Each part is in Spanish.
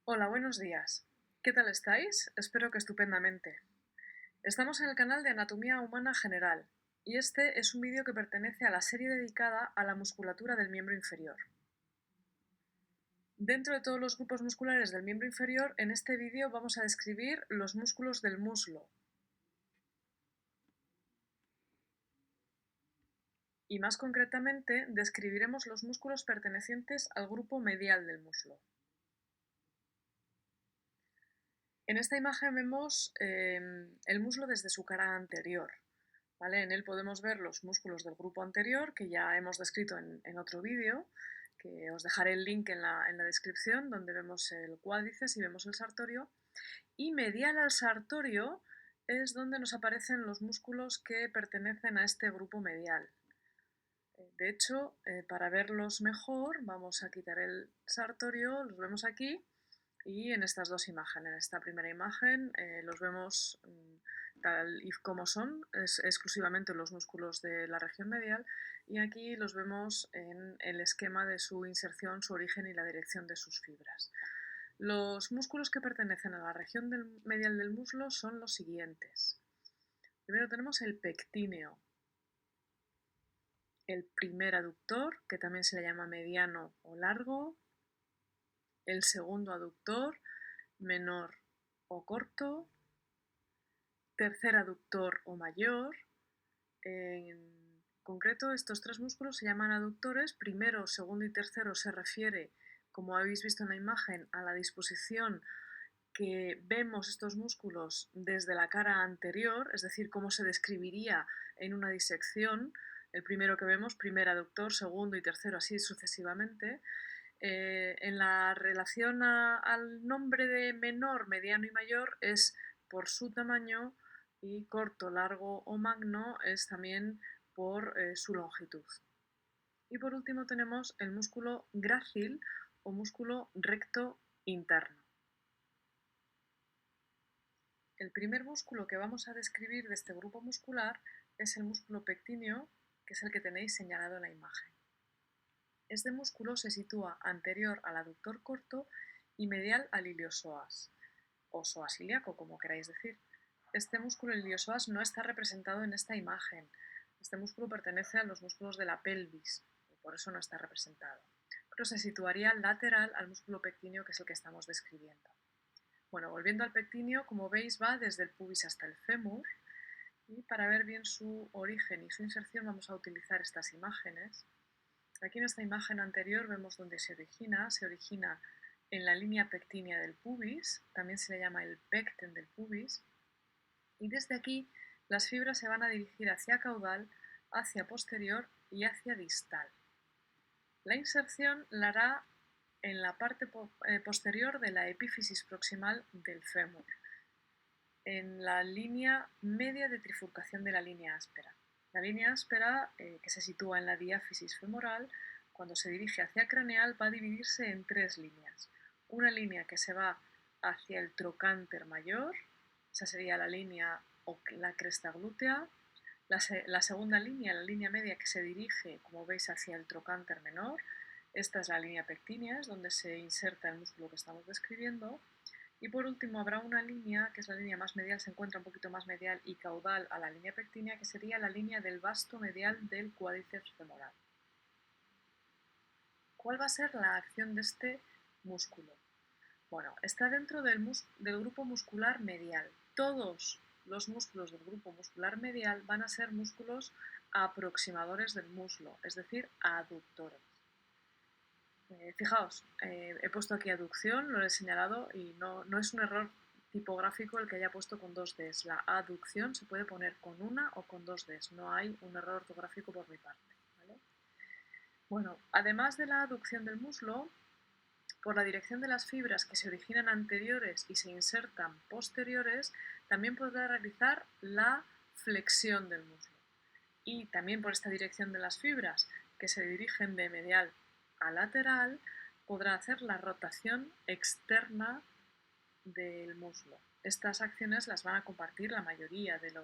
Hola, buenos días. ¿Qué tal estáis? Espero que estupendamente. Estamos en el canal de Anatomía Humana General y este es un vídeo que pertenece a la serie dedicada a la musculatura del miembro inferior. Dentro de todos los grupos musculares del miembro inferior, en este vídeo vamos a describir los músculos del muslo. Y más concretamente, describiremos los músculos pertenecientes al grupo medial del muslo. En esta imagen vemos el muslo desde su cara anterior. ¿Vale? En él podemos ver los músculos del grupo anterior, que ya hemos descrito en otro vídeo, que os dejaré el link en la descripción, donde vemos el cuádriceps y vemos el sartorio. Y medial al sartorio es donde nos aparecen los músculos que pertenecen a este grupo medial. De hecho, para verlos mejor, vamos a quitar el sartorio, los vemos aquí, y en estas dos imágenes. En esta primera imagen los vemos tal y como son, es exclusivamente los músculos de la región medial, y aquí los vemos en el esquema de su inserción, su origen y la dirección de sus fibras. Los músculos que pertenecen a la región medial del muslo son los siguientes. Primero tenemos el pectíneo, el primer aductor, que también se le llama mediano o largo, el segundo aductor, menor o corto, tercer aductor o mayor. En concreto, estos tres músculos se llaman aductores. Primero, segundo y tercero se refiere, como habéis visto en la imagen, a la disposición que vemos estos músculos desde la cara anterior, es decir, cómo se describiría en una disección. El primero que vemos, primer aductor, segundo y tercero, así sucesivamente. En la relación al nombre de menor, mediano y mayor es por su tamaño, y corto, largo o magno es también por su longitud. Y por último tenemos el músculo grácil o músculo recto interno. El primer músculo que vamos a describir de este grupo muscular es el músculo pectíneo, que es el que tenéis señalado en la imagen. Este músculo se sitúa anterior al aductor corto y medial al iliosoas, o psoas ilíaco, como queráis decir. Este músculo, el iliosoas, no está representado en esta imagen. Este músculo pertenece a los músculos de la pelvis, y por eso no está representado. Pero se situaría lateral al músculo pectíneo, que es el que estamos describiendo. Bueno, volviendo al pectíneo, como veis, va desde el pubis hasta el fémur, y para ver bien su origen y su inserción vamos a utilizar estas imágenes. Aquí en esta imagen anterior vemos dónde se origina en la línea pectínea del pubis, también se le llama el pecten del pubis, y desde aquí las fibras se van a dirigir hacia caudal, hacia posterior y hacia distal. La inserción la hará en la parte posterior de la epífisis proximal del fémur, en la línea media de trifurcación de la línea áspera. La línea áspera, que se sitúa en la diáfisis femoral, cuando se dirige hacia craneal va a dividirse en tres líneas. Una línea que se va hacia el trocánter mayor, esa sería la línea o la cresta glútea. La segunda línea, la línea media, que se dirige, como veis, hacia el trocánter menor. Esta es la línea pectínea, es donde se inserta el músculo que estamos describiendo. Y por último habrá una línea, que es la línea más medial, se encuentra un poquito más medial y caudal a la línea pectínea, que sería la línea del vasto medial del cuádriceps femoral. ¿Cuál va a ser la acción de este músculo? Bueno, está dentro del grupo muscular medial. Todos los músculos del grupo muscular medial van a ser músculos aproximadores del muslo, es decir, aductores. Fijaos, he puesto aquí aducción, lo he señalado, y no es un error tipográfico el que haya puesto con dos Ds. La aducción se puede poner con una o con dos Ds, no hay un error ortográfico por mi parte, ¿vale? Bueno, además de la aducción del muslo, por la dirección de las fibras que se originan anteriores y se insertan posteriores, también podrá realizar la flexión del muslo. Y también por esta dirección de las fibras que se dirigen de medial a lateral, podrá hacer la rotación externa del muslo. Estas acciones las van a compartir la mayoría de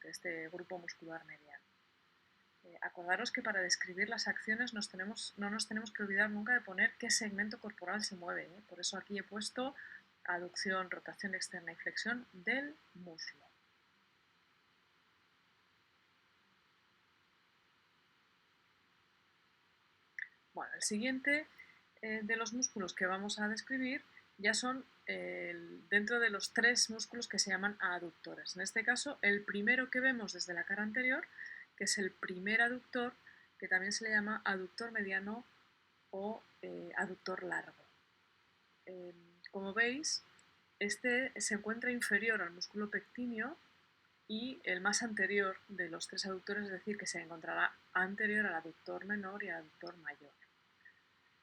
este grupo muscular medial. Acordaros que para describir las acciones no nos tenemos que olvidar nunca de poner qué segmento corporal se mueve, ¿eh? Por eso aquí he puesto aducción, rotación externa y flexión del muslo. Bueno, el siguiente de los músculos que vamos a describir ya son dentro de los 3 músculos que se llaman aductores. En este caso, el primero que vemos desde la cara anterior, que es el primer aductor, que también se le llama aductor mediano o aductor largo. Como veis, este se encuentra inferior al músculo pectíneo y el más anterior de los 3 aductores, es decir, que se encontrará anterior al aductor menor y al aductor mayor.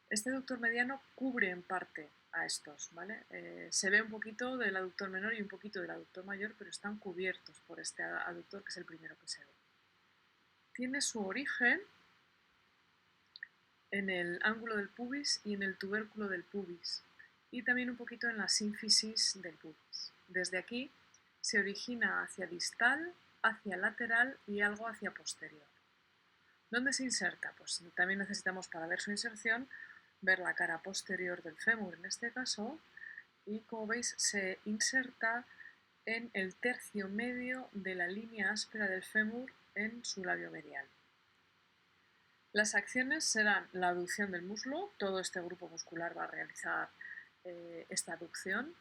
Este aductor mediano cubre en parte a estos, ¿vale? Se ve un poquito del aductor menor y un poquito del aductor mayor, pero están cubiertos por este aductor que es el primero que se ve. Tiene su origen en el ángulo del pubis y en el tubérculo del pubis, y también un poquito en la sínfisis del pubis. Desde aquí se origina hacia distal, hacia lateral y algo hacia posterior. ¿Dónde se inserta? Pues también necesitamos, para ver su inserción, ver la cara posterior del fémur en este caso, y como veis se inserta en el tercio medio de la línea áspera del fémur en su labio medial. Las acciones serán la aducción del muslo, todo este grupo muscular va a realizar esta aducción,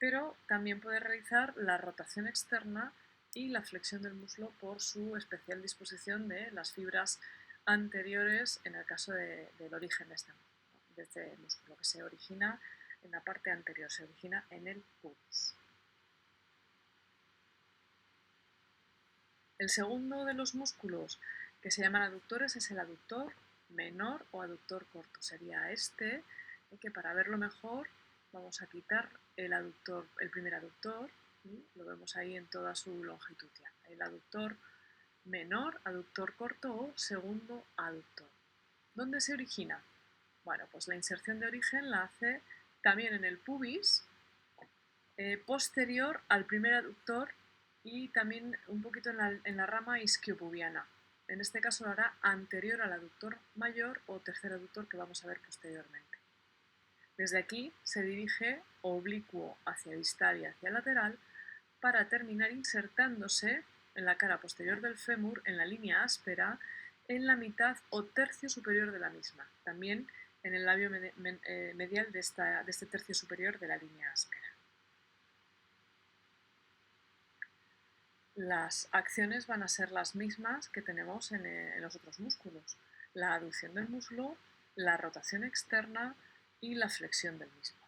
pero también puede realizar la rotación externa y la flexión del muslo por su especial disposición de las fibras anteriores en el caso del origen de este músculo, que se origina en la parte anterior, se origina en el pubis. El segundo de los músculos que se llaman aductores es el aductor menor o aductor corto. Sería este, que para verlo mejor vamos a quitar el primer aductor y lo vemos ahí en toda su longitud ya. El aductor menor, aductor corto o segundo aductor. ¿Dónde se origina? Bueno, pues la inserción de origen la hace también en el pubis, posterior al primer aductor y también un poquito en la rama isquiopubiana. En este caso lo hará anterior al aductor mayor o tercer aductor que vamos a ver posteriormente. Desde aquí se dirige oblicuo hacia distal y hacia lateral para terminar insertándose en la cara posterior del fémur, en la línea áspera, en la mitad o tercio superior de la misma, también en el labio medial de este tercio superior de la línea áspera. Las acciones van a ser las mismas que tenemos en los otros músculos: la aducción del muslo, la rotación externa y la flexión del mismo.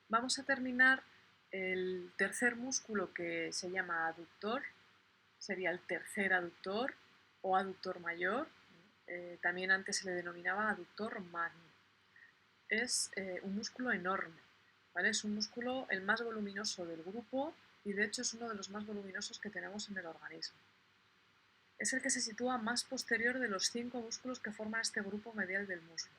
Vamos a terminar el tercer músculo, que se llama aductor, sería el tercer aductor o aductor mayor, también antes se le denominaba aductor magno. Es un músculo enorme, ¿vale? Es un músculo el más voluminoso del grupo y de hecho es uno de los más voluminosos que tenemos en el organismo. Es el que se sitúa más posterior de los 5 músculos que forman este grupo medial del muslo.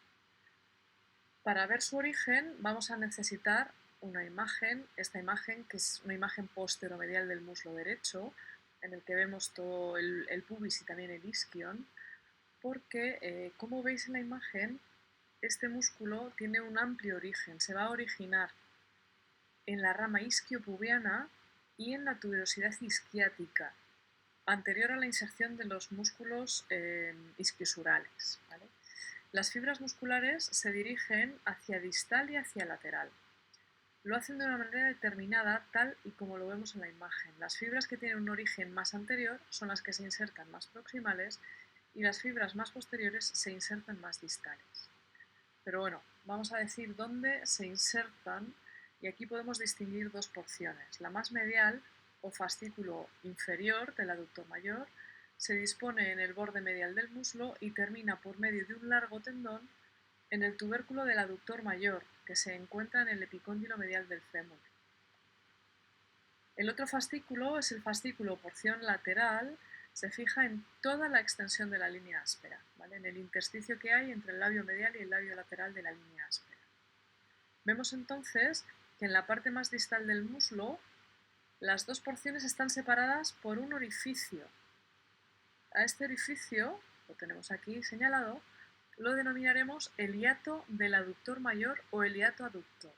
Para ver su origen vamos a necesitar una imagen, esta imagen que es una imagen posteromedial del muslo derecho, en el que vemos todo el pubis y también el isquion, porque como veis en la imagen, este músculo tiene un amplio origen, se va a originar en la rama isquiopubiana y en la tuberosidad isquiática, anterior a la inserción de los músculos isquiosurales, ¿vale? Las fibras musculares se dirigen hacia distal y hacia lateral. Lo hacen de una manera determinada, tal y como lo vemos en la imagen. Las fibras que tienen un origen más anterior son las que se insertan más proximales y las fibras más posteriores se insertan más distales. Pero bueno, vamos a decir dónde se insertan, y aquí podemos distinguir 2 porciones. La más medial o fascículo inferior del aductor mayor se dispone en el borde medial del muslo y termina por medio de un largo tendón en el tubérculo del aductor mayor, que se encuentra en el epicóndilo medial del fémur. El otro fascículo es el fascículo porción lateral, se fija en toda la extensión de la línea áspera, ¿vale? En el intersticio que hay entre el labio medial y el labio lateral de la línea áspera. Vemos entonces que en la parte más distal del muslo Las dos porciones están separadas por un orificio. A este orificio, lo tenemos aquí señalado, lo denominaremos el hiato del aductor mayor o el hiato aductor.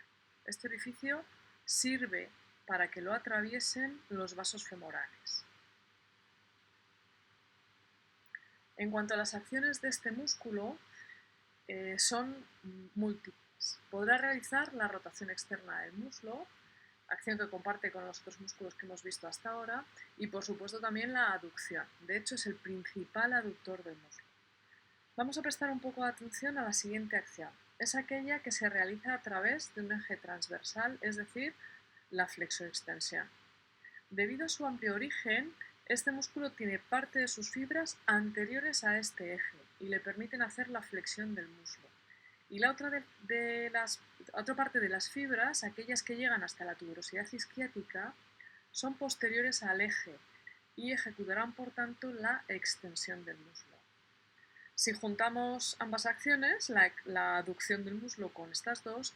Este orificio sirve para que lo atraviesen los vasos femorales. En cuanto a las acciones de este músculo, son múltiples. Podrá realizar la rotación externa del muslo, acción que comparte con los otros músculos que hemos visto hasta ahora, y por supuesto también la aducción. De hecho, es el principal aductor del muslo. Vamos a prestar un poco de atención a la siguiente acción. Es aquella que se realiza a través de un eje transversal, es decir, la flexoextensión. Debido a su amplio origen, este músculo tiene parte de sus fibras anteriores a este eje y le permiten hacer la flexión del muslo. Y la otra parte de las fibras, aquellas que llegan hasta la tuberosidad isquiática, son posteriores al eje y ejecutarán por tanto la extensión del muslo. Si juntamos ambas acciones, la aducción del muslo con estas dos,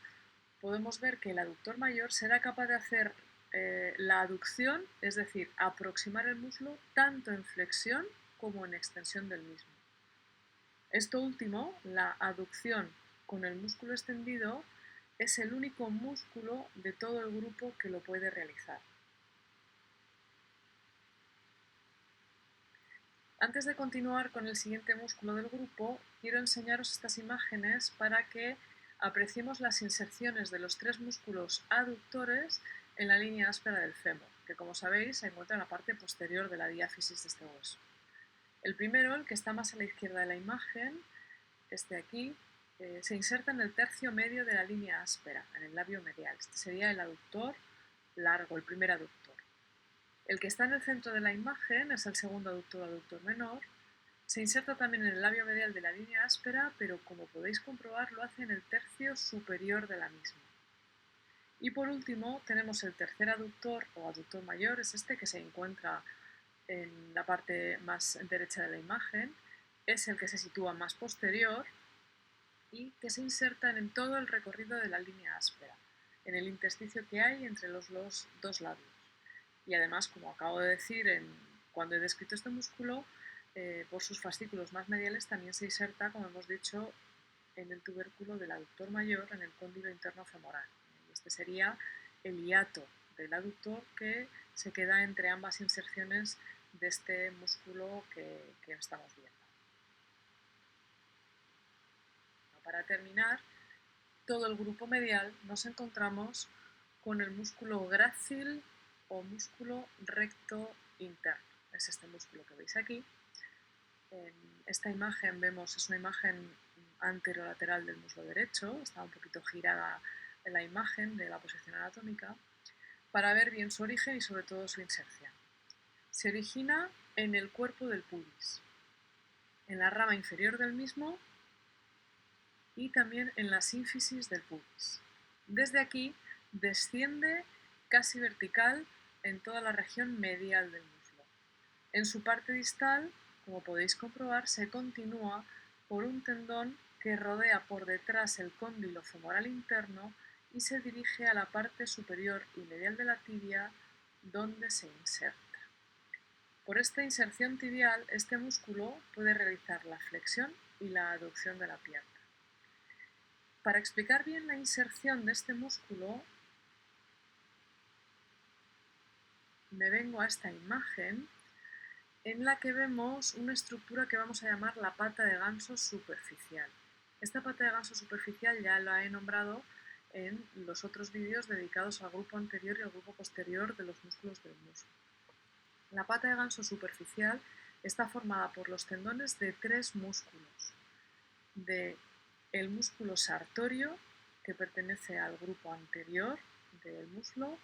podemos ver que el aductor mayor será capaz de hacer la aducción, es decir, aproximar el muslo tanto en flexión como en extensión del mismo. Esto último, la aducción con el músculo extendido, es el único músculo de todo el grupo que lo puede realizar. Antes de continuar con el siguiente músculo del grupo, quiero enseñaros estas imágenes para que apreciemos las inserciones de los tres músculos aductores en la línea áspera del fémur, que como sabéis se encuentra en la parte posterior de la diáfisis de este hueso. El primero, el que está más a la izquierda de la imagen, este aquí, se inserta en el tercio medio de la línea áspera, en el labio medial. Este sería el aductor largo, el primer aductor. El que está en el centro de la imagen es el segundo aductor menor. Se inserta también en el labio medial de la línea áspera, pero como podéis comprobar lo hace en el tercio superior de la misma. Y por último tenemos el tercer aductor o aductor mayor, es este que se encuentra en la parte más derecha de la imagen, es el que se sitúa más posterior y que se inserta en todo el recorrido de la línea áspera, en el intersticio que hay entre los dos labios. Y además, como acabo de decir cuando he descrito este músculo, por sus fascículos más mediales también se inserta, como hemos dicho, en el tubérculo del aductor mayor, en el cóndilo interno femoral. Y este sería el hiato del aductor que se queda entre ambas inserciones de este músculo que estamos viendo. Para terminar, todo el grupo medial nos encontramos con el músculo grácil o músculo recto interno. Es este músculo que veis aquí. En esta imagen es una imagen anterolateral del muslo derecho, está un poquito girada en la imagen de la posición anatómica, para ver bien su origen y sobre todo su inserción. Se origina en el cuerpo del pubis, en la rama inferior del mismo y también en la sínfisis del pubis. Desde aquí desciende casi vertical en toda la región medial del muslo. En su parte distal, como podéis comprobar, se continúa por un tendón que rodea por detrás el cóndilo femoral interno y se dirige a la parte superior y medial de la tibia, donde se inserta. Por esta inserción tibial, este músculo puede realizar la flexión y la aducción de la pierna. Para explicar bien la inserción de este músculo, me vengo a esta imagen en la que vemos una estructura que vamos a llamar la pata de ganso superficial. Esta pata de ganso superficial ya la he nombrado en los otros vídeos dedicados al grupo anterior y al grupo posterior de los músculos del muslo. La pata de ganso superficial está formada por los tendones de tres músculos. El músculo sartorio, que pertenece al grupo anterior del muslo,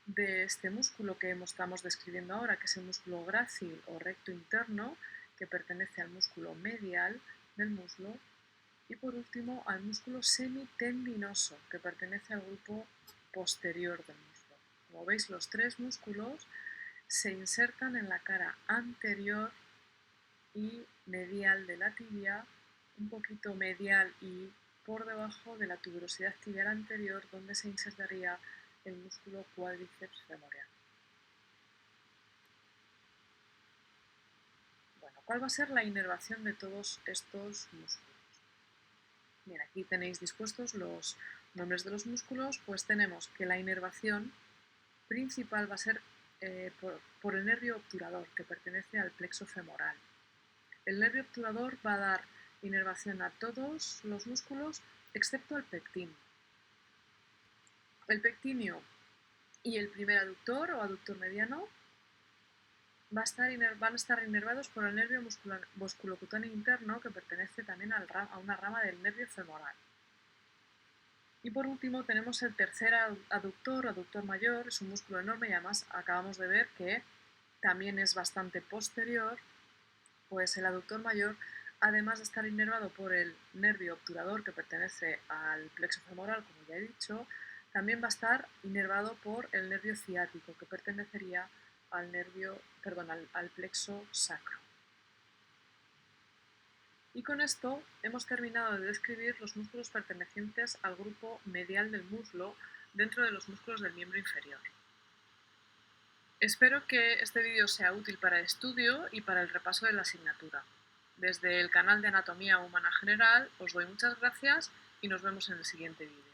de este músculo que estamos describiendo ahora, que es el músculo grácil o recto interno, que pertenece al músculo medial del muslo, y por último al músculo semitendinoso, que pertenece al grupo posterior del muslo. Como veis, los tres músculos se insertan en la cara anterior y medial de la tibia, un poquito medial y por debajo de la tuberosidad tibial anterior, donde se insertaría el músculo cuádriceps femoral. ¿Cuál va a ser la inervación de todos estos músculos? Bien, aquí tenéis dispuestos los nombres de los músculos, pues tenemos que la inervación principal va a ser por el nervio obturador, que pertenece al plexo femoral. El nervio obturador va a dar inervación a todos los músculos excepto al pectíneo. El pectíneo y el primer aductor o aductor mediano van a estar inervados por el nervio musculocutáneo interno, que pertenece también a una rama del nervio femoral. Y por último tenemos el tercer aductor, aductor mayor, es un músculo enorme y además acabamos de ver que también es bastante posterior, pues el aductor mayor, además de estar inervado por el nervio obturador que pertenece al plexo femoral, como ya he dicho, también va a estar inervado por el nervio ciático, que pertenecería al plexo sacro. Y con esto hemos terminado de describir los músculos pertenecientes al grupo medial del muslo dentro de los músculos del miembro inferior. Espero que este vídeo sea útil para el estudio y para el repaso de la asignatura. Desde el canal de Anatomía Humana General os doy muchas gracias y nos vemos en el siguiente vídeo.